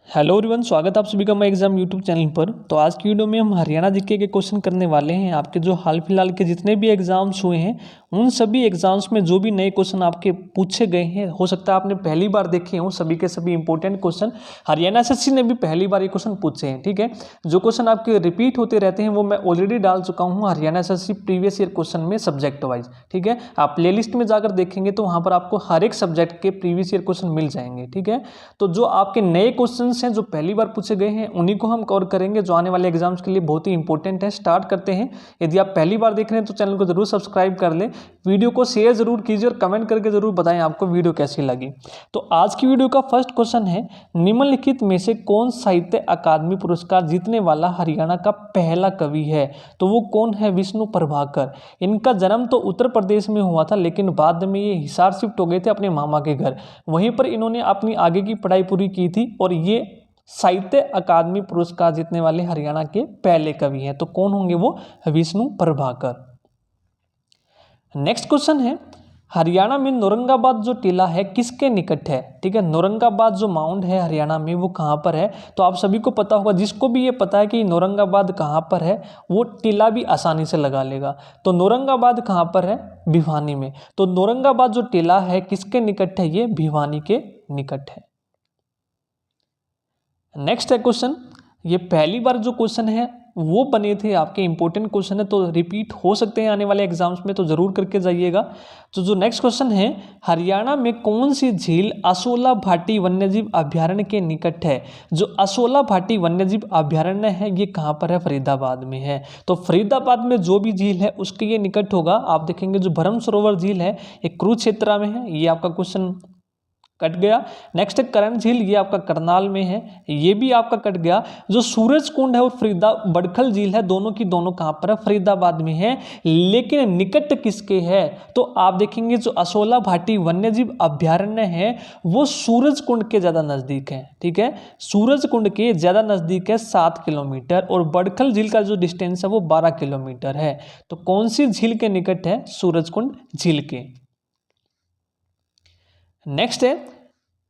Hello everyone, स्वागत है आप सभी का मैं एग्जाम यूट्यूब चैनल पर। तो आज की वीडियो में हम हरियाणा जीके के क्वेश्चन करने वाले हैं। आपके जो हाल फिलहाल के जितने भी एग्जाम्स हुए हैं उन सभी एग्जाम्स में जो भी नए क्वेश्चन आपके पूछे गए हैं, हो सकता है आपने पहली बार देखे हों, सभी के सभी इंपॉर्टेंट क्वेश्चन हरियाणा एसएससी ने भी पहली बार ये क्वेश्चन पूछे हैं। ठीक है, जो क्वेश्चन आपके रिपीट होते रहते हैं वो मैं ऑलरेडी डाल चुका हूँ Haryana SSC previous year question में सब्जेक्ट वाइज। ठीक है, आप प्ले लिस्ट में जाकर देखेंगे तो वहाँ पर आपको हर एक सब्जेक्ट के प्रीवियस ईयर क्वेश्चन मिल जाएंगे। ठीक है, तो जो आपके नए क्वेश्चन हैं जो पहली बार पूछे गए हैं उन्हीं को हम कवर करेंगे, जो आने वाले एग्जाम्स के लिए बहुत ही इंपॉर्टेंट है। स्टार्ट करते हैं। यदि आप पहली बार देख रहे हैं तो चैनल को जरूर सब्सक्राइब कर लें, वीडियो को शेयर जरूर कीजिए और कमेंट करके जरूर बताएं आपको वीडियो कैसी लगी। तो आज की वीडियो का फर्स्ट क्वेश्चन है, निम्नलिखित में से कौन साहित्य अकादमी पुरस्कार जीतने वाला हरियाणा का पहला कवि है? तो वो कौन है? विष्णु प्रभाकर। इनका जन्म तो उत्तर प्रदेश में हुआ था, लेकिन बाद में ये हिसार शिफ्ट हो गए थे अपने मामा के घर। वहीं पर इन्होंने अपनी आगे की पढ़ाई पूरी की थी और ये साहित्य अकादमी पुरस्कार जीतने वाले हरियाणा के पहले कवि हैं। तो कौन होंगे वो? विष्णु प्रभाकर। नेक्स्ट क्वेश्चन है, हरियाणा में नौरंगाबाद जो टीला है किसके निकट है? ठीक है, नौरंगाबाद जो माउंट है हरियाणा में वो कहाँ पर है? तो आप सभी को पता होगा, जिसको भी ये पता है कि नौरंगाबाद कहाँ पर है वो टीला भी आसानी से लगा लेगा। तो नौरंगाबाद कहाँ पर है? भिवानी में। तो नौरंगाबाद जो टीला है किसके निकट है? ये भिवानी के निकट है। नेक्स्ट है क्वेश्चन, ये पहली बार जो क्वेश्चन है वो बने थे आपके इंपॉर्टेंट क्वेश्चन है, तो रिपीट हो सकते हैं आने वाले एग्जाम्स में, तो जरूर करके जाइएगा। तो जो नेक्स्ट क्वेश्चन है, हरियाणा में कौन सी झील असोला भाटी वन्यजीव अभ्यारण्य के निकट है? जो असोला भाटी वन्यजीव अभ्यारण्य है ये कहाँ पर है? फरीदाबाद में है। तो फरीदाबाद में जो भी झील है उसके ये निकट होगा। आप देखेंगे जो भरम सरोवर झील है ये कुरुक्षेत्र में है, ये आपका क्वेश्चन कट गया। नेक्स्ट है करण झील, ये आपका करनाल में है, ये भी आपका कट गया। जो सूरज कुंड है और बड़खल झील है, दोनों की दोनों कहाँ पर है? फरीदाबाद में है। लेकिन निकट किसके है? तो आप देखेंगे जो असोला भाटी वन्यजीव अभ्यारण्य है वो सूरज कुंड के ज्यादा नजदीक है। ठीक है, सूरज कुंड के ज्यादा नजदीक है 7 किलोमीटर, और बड़खल झील का जो डिस्टेंस है वो 12 किलोमीटर है। तो कौन सी झील के निकट है? सूरज कुंड झील के। नेक्स्ट है,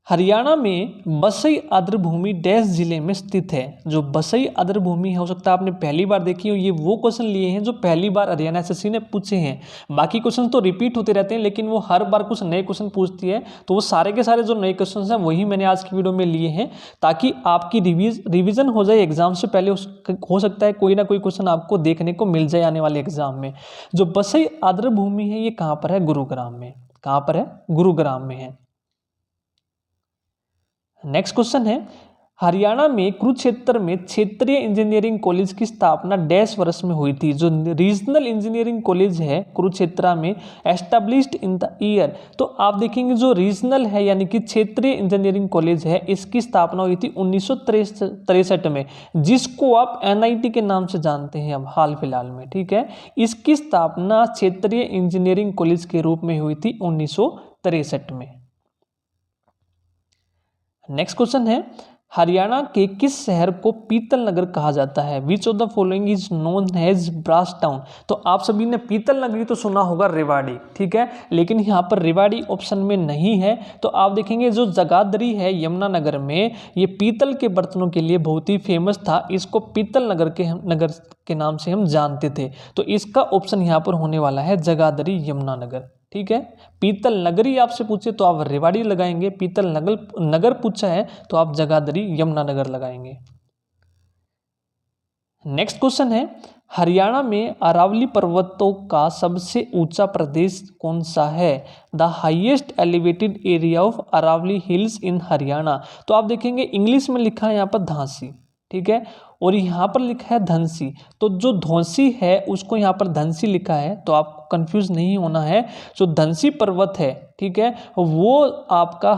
हरियाणा में बसई आर्द्रभूमि डैश जिले में स्थित है। जो बसई आर्द्रभूमि है, हो सकता है आपने पहली बार देखी हो, ये वो क्वेश्चन लिए हैं जो पहली बार हरियाणा एसएससी ने पूछे हैं। बाकी क्वेश्चन तो रिपीट होते रहते हैं, लेकिन वो हर बार कुछ नए क्वेश्चन पूछती है। तो वो सारे के सारे जो नए क्वेश्चन हैं वही मैंने आज की वीडियो में लिए हैं, ताकि आपकी रिविजन हो जाए एग्जाम से पहले। हो सकता है कोई ना कोई क्वेश्चन आपको देखने को मिल जाए आने वाले एग्जाम में। जो बसई आर्द्रभूमि है ये कहाँ पर है? गुरुग्राम में। कहाँ पर है? गुरुग्राम में है। नेक्स्ट क्वेश्चन है, हरियाणा में कुरुक्षेत्र में क्षेत्रीय इंजीनियरिंग कॉलेज की स्थापना डैश वर्ष में हुई थी? जो रीजनल इंजीनियरिंग कॉलेज है कुरुक्षेत्र में, एस्टेब्लिश्ड इन द ईयर। तो आप देखेंगे जो रीजनल है यानी कि क्षेत्रीय इंजीनियरिंग कॉलेज है, इसकी स्थापना हुई थी 1963 में, जिसको आप एनआईटी के नाम से जानते हैं अब हाल फिलहाल में। ठीक है, इसकी स्थापना क्षेत्रीय इंजीनियरिंग कॉलेज के रूप में हुई थी 1963 में। नेक्स्ट क्वेश्चन है, हरियाणा के किस शहर को पीतल नगर कहा जाता है? Which of the following is known as brass town. तो आप सभी ने पीतल नगरी तो सुना होगा, रेवाड़ी। ठीक है, लेकिन यहाँ पर रेवाड़ी ऑप्शन में नहीं है। तो आप देखेंगे जो जगाधरी है यमुनानगर में, ये पीतल के बर्तनों के लिए बहुत ही फेमस था, इसको पीतल नगर के नाम से हम जानते थे। तो इसका ऑप्शन यहाँ पर होने वाला है जगाधरी यमुनानगर। ठीक है, पीतल नगरी आपसे पूछे तो आप रेवाड़ी लगाएंगे, पीतल नगर पूछा है तो आप जगाधरी यमुनानगर लगाएंगे। नेक्स्ट क्वेश्चन है, हरियाणा में अरावली पर्वतों का सबसे ऊंचा प्रदेश कौन सा है? The highest elevated area of Aravalli hills in Haryana. तो आप देखेंगे इंग्लिश में लिखा है यहाँ पर धांसी। ठीक है, और यहाँ पर लिखा है धनसी। तो जो धौंसी है उसको यहाँ पर धनसी लिखा है, तो आपको कंफ्यूज नहीं होना है। जो धनसी पर्वत है, ठीक है, वो आपका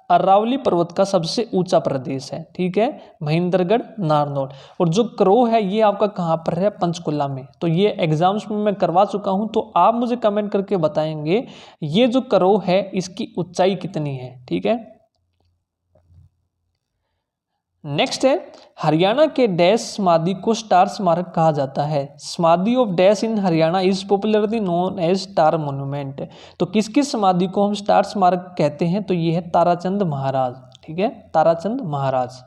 अरावली पर्वत का सबसे ऊंचा प्रदेश है। ठीक है, महेंद्रगढ़, नारनौल। और जो करो है ये आपका कहाँ पर है? पंचकुला में। तो ये एग्जाम्स में मैं करवा चुका हूँ, तो आप मुझे कमेंट करके बताएंगे ये जो करो है इसकी ऊंचाई कितनी है। ठीक है, नेक्स्ट है, हरियाणा के डैश समाधि को स्टार स्मारक कहा जाता है? समाधि of dash in Haryana is popularly known as star monument. तो किसकी समाधि को हम स्टार स्मारक कहते हैं? तो ये है ताराचंद महाराज। ठीक है, ताराचंद महाराज।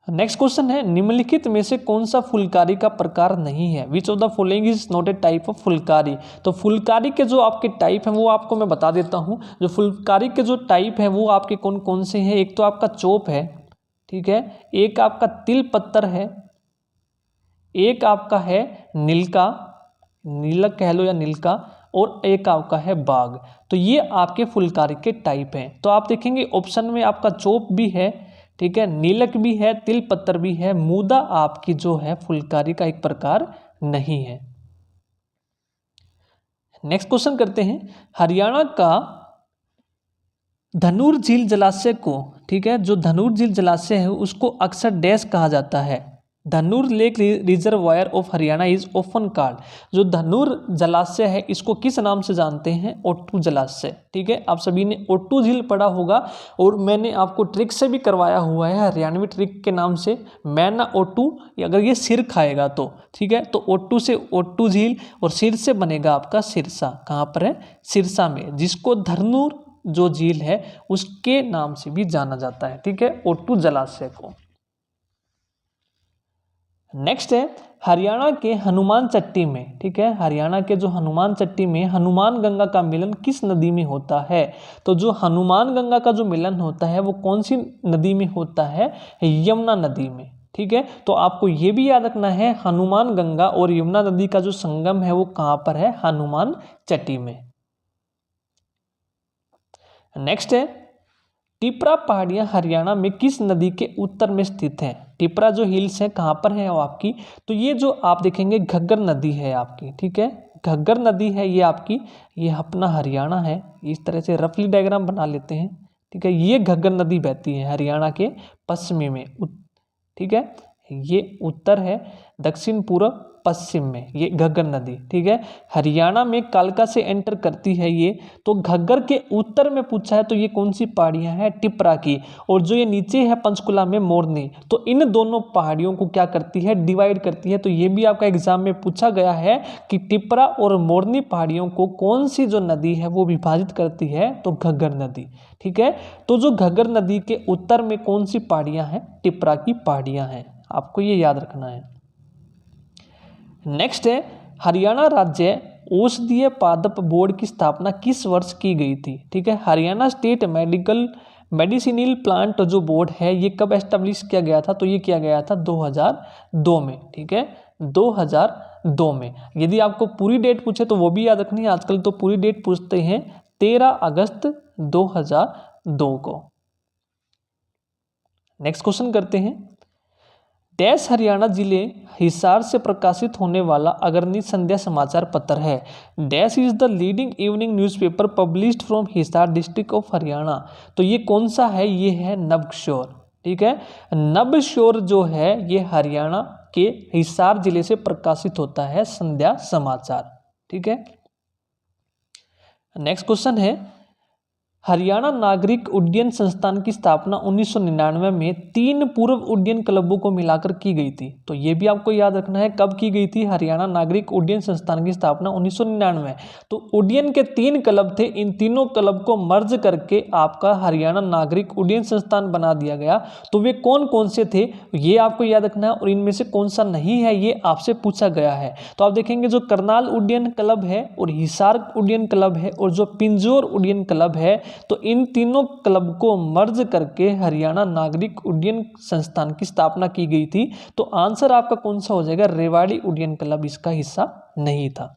नेक्स्ट क्वेश्चन है, निम्नलिखित में से कौन सा फुलकारी का प्रकार नहीं है? Which of the following is not a type of Phulkari? तो फुलकारी के जो आपके टाइप हैं वो आपको मैं बता देता हूँ। जो फुलकारी के जो टाइप हैं वो आपके कौन कौन से हैं? एक तो आपका चोप है, ठीक है, एक आपका तिल पत्तर है, एक आपका है नीलका, नीलक कह लो या नीलका, और एक आपका है बाग। तो ये आपके फुलकारी के टाइप हैं। तो आप देखेंगे ऑप्शन में आपका चोप भी है, ठीक है, नीलक भी है, तिल पत्तर भी है, मूदा आपकी जो है फुलकारी का एक प्रकार नहीं है। नेक्स्ट क्वेश्चन करते हैं, हरियाणा का धनूर झील जलाशय को, ठीक है, जो धनूर झील जलाशय है उसको अक्सर डैश कहा जाता है? Dhanur lake reservoir of Haryana is often called. जो धनूर जलाशय है इसको किस नाम से जानते हैं? ओट्टू जलाशय, ठीक है। आप सभी ने ओट्टू झील पढ़ा होगा और मैंने आपको ट्रिक से भी करवाया हुआ है, हरियाणवी ट्रिक के नाम से, मैना ओट्टू, अगर ये सिर खाएगा तो, ठीक है। तो ओट्टू से ओट्टू झील और सिर से बनेगा आपका सिरसा। कहाँ पर है? सिरसा में, जिसको धनूर जो झील है उसके नाम से भी जाना जाता है, ठीक है, ओट्टू जलाशय को। नेक्स्ट है, हरियाणा के हनुमान चट्टी में, ठीक है, हरियाणा के जो हनुमान चट्टी में हनुमान गंगा का मिलन किस नदी में होता है? तो जो हनुमान गंगा का जो मिलन होता है वो कौन सी नदी में होता है? यमुना नदी में, ठीक है। तो आपको ये भी याद रखना है, हनुमान गंगा और यमुना नदी का जो संगम है वो कहाँ पर है? हनुमान चट्टी में। नेक्स्ट है, टिपरा पहाड़ियाँ हरियाणा में किस नदी के उत्तर में स्थित हैं? टिपरा जो हिल्स है कहाँ पर है वो आपकी? तो ये जो आप देखेंगे घग्गर नदी है आपकी, ठीक है, घग्गर नदी है ये आपकी, ये अपना हरियाणा है। इस तरह से रफली डायग्राम बना लेते हैं, ठीक है। ये घग्गर नदी बहती है हरियाणा के पश्चिमी में, ठीक है, ये उत्तर है, दक्षिण पूर्व पश्चिम में ये घग्गर नदी, ठीक है। हरियाणा में कालका से एंटर करती है ये। तो घग्गर के उत्तर में पूछा है तो ये कौन सी पहाड़ियां हैं? टिपरा की। और जो ये नीचे है पंचकुला में मोरनी, तो इन दोनों पहाड़ियों को क्या करती है? डिवाइड करती है। तो ये भी आपका एग्जाम में पूछा गया है कि टिपरा और मोरनी पहाड़ियों को कौन सी जो नदी है वो विभाजित करती है? तो घग्गर नदी, ठीक है। तो जो घग्गर नदी के उत्तर में कौन सी पहाड़ियां हैं? टिपरा की पहाड़ियां हैं, आपको ये याद रखना है। नेक्स्ट है, हरियाणा राज्य औषधीय पादप बोर्ड की स्थापना किस वर्ष की गई थी? ठीक है, हरियाणा स्टेट मेडिसिनल प्लांट जो बोर्ड है ये कब एस्टेब्लिश किया गया था? तो ये किया गया था 2002 में, ठीक है, 2002 में। यदि आपको पूरी डेट पूछे तो वो भी याद रखनी है, आजकल तो पूरी डेट पूछते हैं, 13 अगस्त 2002 को। नेक्स्ट क्वेश्चन करते हैं, डैश हरियाणा जिले हिसार से प्रकाशित होने वाला अग्रणी संध्या समाचार पत्र है? Dash is the leading evening newspaper published from Hisar district of Haryana. तो ये कौन सा है? ये है नवशोर, ठीक है। नवशोर जो है ये हरियाणा के हिसार जिले से प्रकाशित होता है संध्या समाचार, ठीक है। नेक्स्ट क्वेश्चन है, हरियाणा नागरिक उड्डयन संस्थान की स्थापना 1999 में 3 पूर्व उड्डयन क्लबों को मिलाकर की गई थी। तो ये भी आपको याद रखना है, कब की गई थी हरियाणा नागरिक उड्डयन संस्थान की स्थापना? 1999। तो उड्डयन के 3 क्लब थे, इन तीनों क्लब को मर्ज करके आपका हरियाणा नागरिक उड्डयन संस्थान बना दिया गया। तो वे कौन कौन से थे ये आपको याद रखना है, और इनमें से कौन सा नहीं है ये आपसे पूछा गया है। तो आप देखेंगे जो करनाल उड्डयन क्लब है और हिसार उड्डयन क्लब है और जो पिंजौर उड्डयन क्लब है, तो इन तीनों क्लब को मर्ज करके हरियाणा नागरिक उड्डयन संस्थान की स्थापना की गई थी। तो आंसर आपका कौन सा हो जाएगा? रेवाड़ी उड्डयन क्लब इसका हिस्सा नहीं था।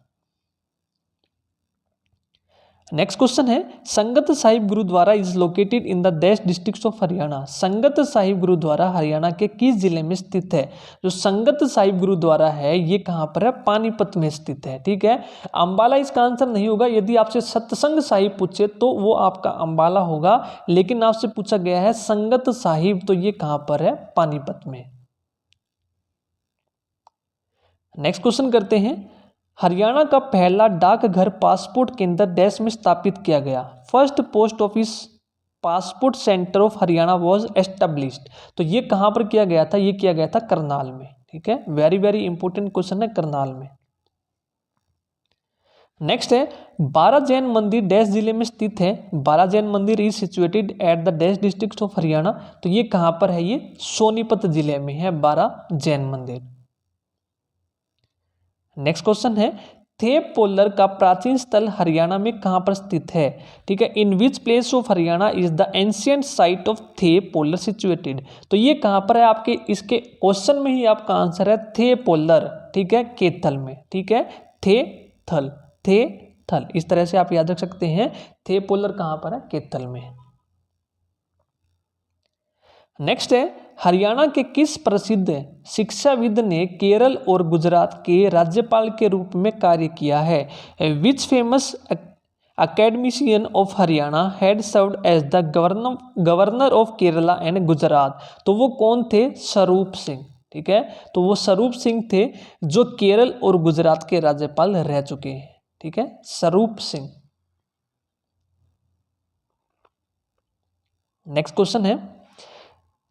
नेक्स्ट क्वेश्चन है, Sangat Sahib Gurdwara is located in the dash districts of Haryana. Sangat Sahib gurdwara Haryana के किस जिले में स्थित है? जो संगत साहिब गुरुद्वारा है ये कहाँ पर है? पानीपत में स्थित है, ठीक है। अंबाला इसका आंसर नहीं होगा। यदि आपसे सत्संग साहिब पूछे तो वो आपका अंबाला होगा, लेकिन आपसे पूछा गया है संगत साहिब, तो ये कहाँ पर है? पानीपत में। नेक्स्ट क्वेश्चन करते हैं, हरियाणा का पहला डाकघर पासपोर्ट केंद्र डैश में स्थापित किया गया? First post office passport centre of Haryana was established. तो ये कहाँ पर किया गया था? ये किया गया था करनाल में, ठीक है। वेरी वेरी इंपॉर्टेंट क्वेश्चन है, करनाल में। नेक्स्ट है बारा जैन मंदिर डैश जिले में स्थित है। बारा जैन मंदिर is situated at the dash district of Haryana. तो ये कहाँ पर है? ये सोनीपत जिले में है बारा जैन मंदिर। नेक्स्ट क्वेश्चन है थे पोलर का प्राचीन स्थल हरियाणा में कहाँ पर स्थित है? ठीक है, in which place of Haryana is the ancient site of the polar situated. तो ये कहाँ पर है? आपके इसके क्वेश्चन में ही आपका आंसर है थे पोलर। ठीक है, केथल में। ठीक है, थे थल, थे थल, इस तरह से आप याद रख सकते हैं। थे पोलर कहाँ पर है? केथल में। नेक्स्ट है हरियाणा के किस प्रसिद्ध शिक्षाविद ने केरल और गुजरात के राज्यपाल के रूप में कार्य किया है? Which famous academician of Haryana had served as the governor of Kerala and Gujarat. तो वो कौन थे? स्वरूप सिंह। ठीक है, तो वो स्वरूप सिंह थे जो केरल और गुजरात के राज्यपाल रह चुके हैं। ठीक है, स्वरूप सिंह। नेक्स्ट क्वेश्चन है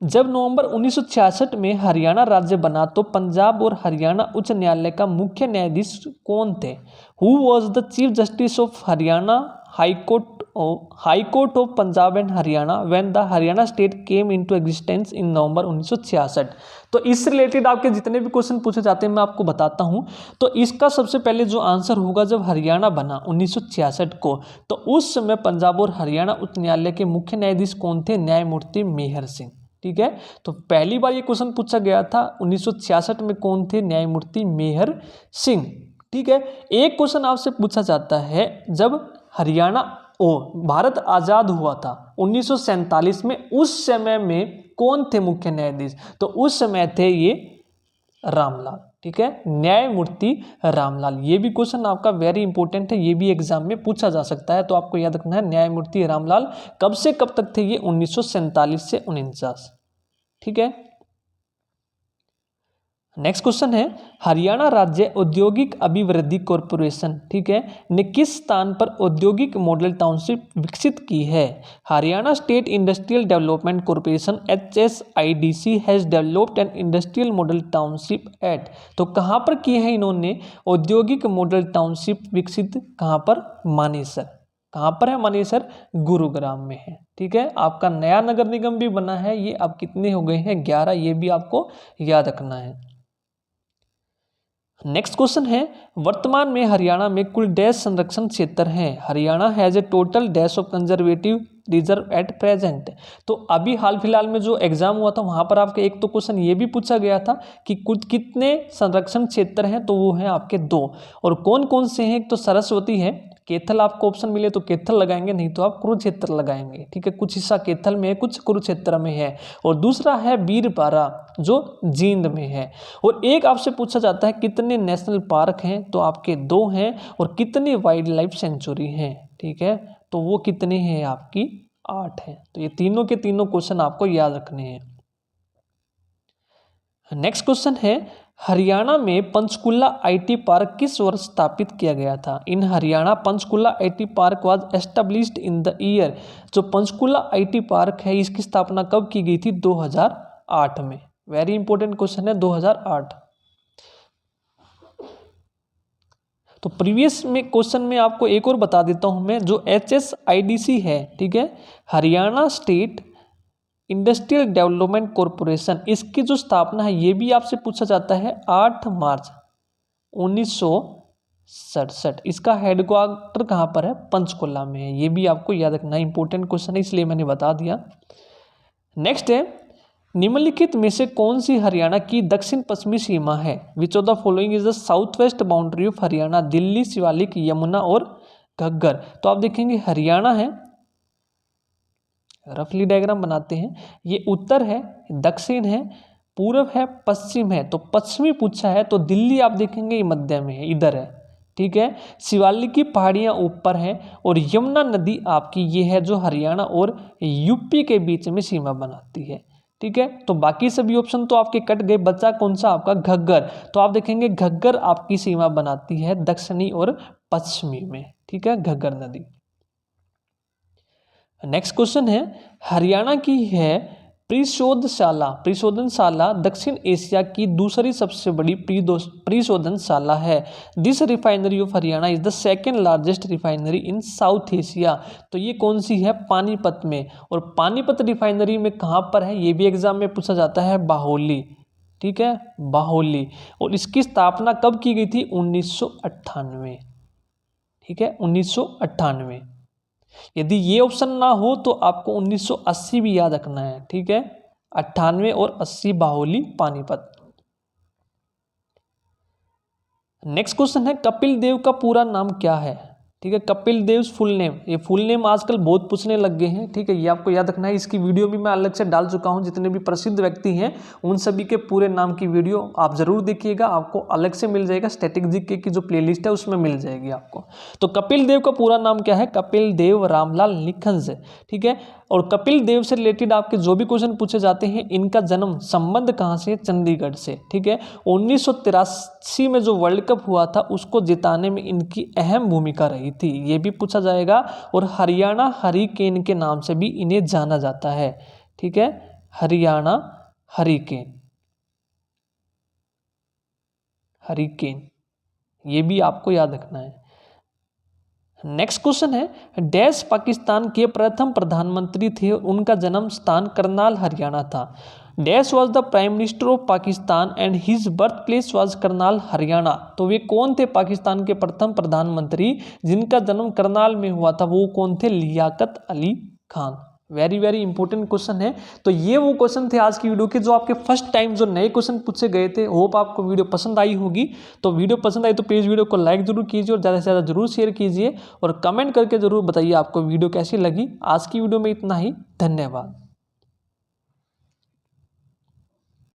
जब नवंबर 1966 में हरियाणा राज्य बना तो पंजाब और हरियाणा उच्च न्यायालय का मुख्य न्यायाधीश कौन थे? Who was the chief justice of Haryana high court of Punjab and Haryana when the Haryana state came into existence in November 1966। तो इस रिलेटेड आपके जितने भी क्वेश्चन पूछे जाते हैं मैं आपको बताता हूं। तो इसका सबसे पहले जो आंसर होगा, जब हरियाणा बना 1966 को, तो उस समय पंजाब और हरियाणा उच्च न्यायालय के मुख्य न्यायाधीश कौन थे? न्यायमूर्ति मेहर सिंह। ठीक है, तो पहली बार ये क्वेश्चन पूछा गया था 1966 में, कौन थे? न्यायमूर्ति मेहर सिंह। ठीक है, एक क्वेश्चन आपसे पूछा जाता है जब हरियाणा भारत आजाद हुआ था 1947 में, उस समय में कौन थे मुख्य न्यायाधीश? तो उस समय थे ये रामलाल। ठीक है, न्यायमूर्ति रामलाल। ये भी क्वेश्चन आपका वेरी इंपॉर्टेंट है, ये भी एग्जाम में पूछा जा सकता है, तो आपको याद रखना है न्यायमूर्ति रामलाल। कब से कब तक थे ये? 1947 से 49। ठीक है, नेक्स्ट क्वेश्चन है हरियाणा राज्य औद्योगिक अभिवृद्धि कॉरपोरेशन, ठीक है, ने किस स्थान पर औद्योगिक मॉडल टाउनशिप विकसित की है? Haryana state industrial development corporation HSIDC has developed an industrial model township at. तो कहाँ पर की है इन्होंने औद्योगिक मॉडल टाउनशिप विकसित? कहाँ पर? मानेसर। कहाँ पर है मानेसर? गुरुग्राम में है। ठीक है, आपका नया नगर निगम भी बना है, ये अब कितने हो गए हैं? 11। ये भी आपको याद रखना है। नेक्स्ट क्वेश्चन है वर्तमान में हरियाणा में कुल डैश संरक्षण क्षेत्र हैं? Haryana has a total dash of conservative reserve at present. तो अभी हाल फिलहाल में जो एग्जाम हुआ था वहां पर आपके एक तो क्वेश्चन ये भी पूछा गया था कि कुछ कितने संरक्षण क्षेत्र हैं? तो वो हैं आपके 2। और कौन कौन से हैं? एक तो सरस्वती है, कैथल आपको ऑप्शन मिले तो कैथल लगाएंगे, नहीं तो आप कुरुक्षेत्र लगाएंगे। ठीक है, कुछ हिस्सा कैथल में है, कुछ कुरुक्षेत्र में है। और दूसरा है बीरपारा जो जींद में है। और एक आपसे पूछा जाता है कितने नेशनल पार्क हैं? तो आपके 2 हैं। और कितने वाइल्ड लाइफ सेंचुरी हैं? ठीक है, तो वो कितने हैं? आपकी 8 हैं। तो ये तीनों के तीनों क्वेश्चन आपको याद रखने हैं। नेक्स्ट क्वेश्चन है हरियाणा में पंचकुला IT पार्क किस वर्ष स्थापित किया गया था? In Haryana Panchkula IT park was established in the year. जो पंचकुला IT पार्क है इसकी स्थापना कब की गई थी? 2008 में। वेरी इंपॉर्टेंट क्वेश्चन है, 2008। तो प्रीवियस में क्वेश्चन में आपको एक और बता देता हूं मैं, जो HSIDC है, ठीक है, Haryana state industrial development corporation, इसकी जो स्थापना है ये भी आपसे पूछा जाता है 8 मार्च 1967। इसका हेडक्वार्टर कहाँ पर है? पंचकुला में है। ये भी आपको याद रखना है, इंपॉर्टेंट क्वेश्चन है इसलिए मैंने बता दिया। नेक्स्ट है निम्नलिखित में से कौन सी हरियाणा की दक्षिण पश्चिमी सीमा है? Which of the following is the south west boundary of Haryana? Delhi, Shivalik, Yamuna और घग्गर। तो आप देखेंगे हरियाणा है, रफली डायग्राम बनाते हैं, ये उत्तर है, दक्षिण है, पूर्व है, पश्चिम है। तो पश्चिमी पूछा है तो दिल्ली आप देखेंगे ये मध्य में है, इधर है। ठीक है, शिवालिक की पहाड़ियां ऊपर हैं और यमुना नदी आपकी ये है जो हरियाणा और यूपी के बीच में सीमा बनाती है। ठीक है, तो बाकी सभी ऑप्शन तो आपके कट गए, बचा कौन सा? आपका घग्गर। तो आप देखेंगे घग्गर आपकी सीमा बनाती है दक्षिणी और पश्चिमी में। ठीक है, घग्गर नदी। नेक्स्ट क्वेश्चन है हरियाणा की है परिशोधनशाला दक्षिण एशिया की दूसरी सबसे बड़ी परिशोधनशाला है। This refinery of Haryana is the second largest refinery in south Asia. तो ये कौन सी है? पानीपत में। और पानीपत रिफाइनरी में कहाँ पर है? ये भी एग्जाम में पूछा जाता है, बाहोली। ठीक है, बाहोली। और इसकी स्थापना कब की गई थी? 1998। ठीक है, 1998। यदि ये ऑप्शन ना हो तो आपको 1980 भी याद रखना है। ठीक है, 98 और 80, बाहोली, पानीपत। नेक्स्ट क्वेश्चन है, कपिल देव का पूरा नाम क्या है? ठीक है, कपिल देव फुल नेम। ये फुल नेम आजकल बहुत पूछने लग गए हैं। ठीक है, ये आपको याद रखना है। इसकी वीडियो भी मैं अलग से डाल चुका हूं। जितने भी प्रसिद्ध व्यक्ति हैं उन सभी के पूरे नाम की वीडियो आप जरूर देखिएगा, आपको अलग से मिल जाएगा। स्टैटिक जीके की जो प्लेलिस्ट है उसमें मिल जाएगी आपको। तो कपिल देव का पूरा नाम क्या है? कपिल देव रामलाल निखंज। ठीक है, और कपिल देव से रिलेटेड आपके जो भी क्वेश्चन पूछे जाते हैं, इनका जन्म संबंध कहाँ से? चंडीगढ़ से। ठीक है, 1983 में जो वर्ल्ड कप हुआ था उसको जिताने में इनकी अहम भूमिका रही थी, ये भी पूछा जाएगा। और हरियाणा हरिकेन के नाम से भी इन्हें जाना जाता है। ठीक है, हरियाणा हरिकेन, हरिकेन, ये भी आपको याद रखना है। नेक्स्ट क्वेश्चन है, डैश पाकिस्तान के प्रथम प्रधानमंत्री थे, उनका जन्म स्थान करनाल हरियाणा था। Dash was the prime minister of Pakistan and his birth place was Karnal Haryana. तो वे कौन थे पाकिस्तान के प्रथम प्रधानमंत्री जिनका जन्म करनाल में हुआ था? वो कौन थे? Liaquat Ali Khan. Very very important question है। तो ये वो क्वेश्चन थे आज की वीडियो के, जो आपके फर्स्ट टाइम जो नए क्वेश्चन पूछे गए थे। होप आपको वीडियो पसंद आई होगी। तो वीडियो पसंद आई तो प्लीज़ वीडियो को लाइक जरूर कीजिए और ज़्यादा से ज़्यादा जरूर शेयर कीजिए और कमेंट करके जरूर बताइए आपको वीडियो कैसी लगी। आज की वीडियो में इतना ही, धन्यवाद।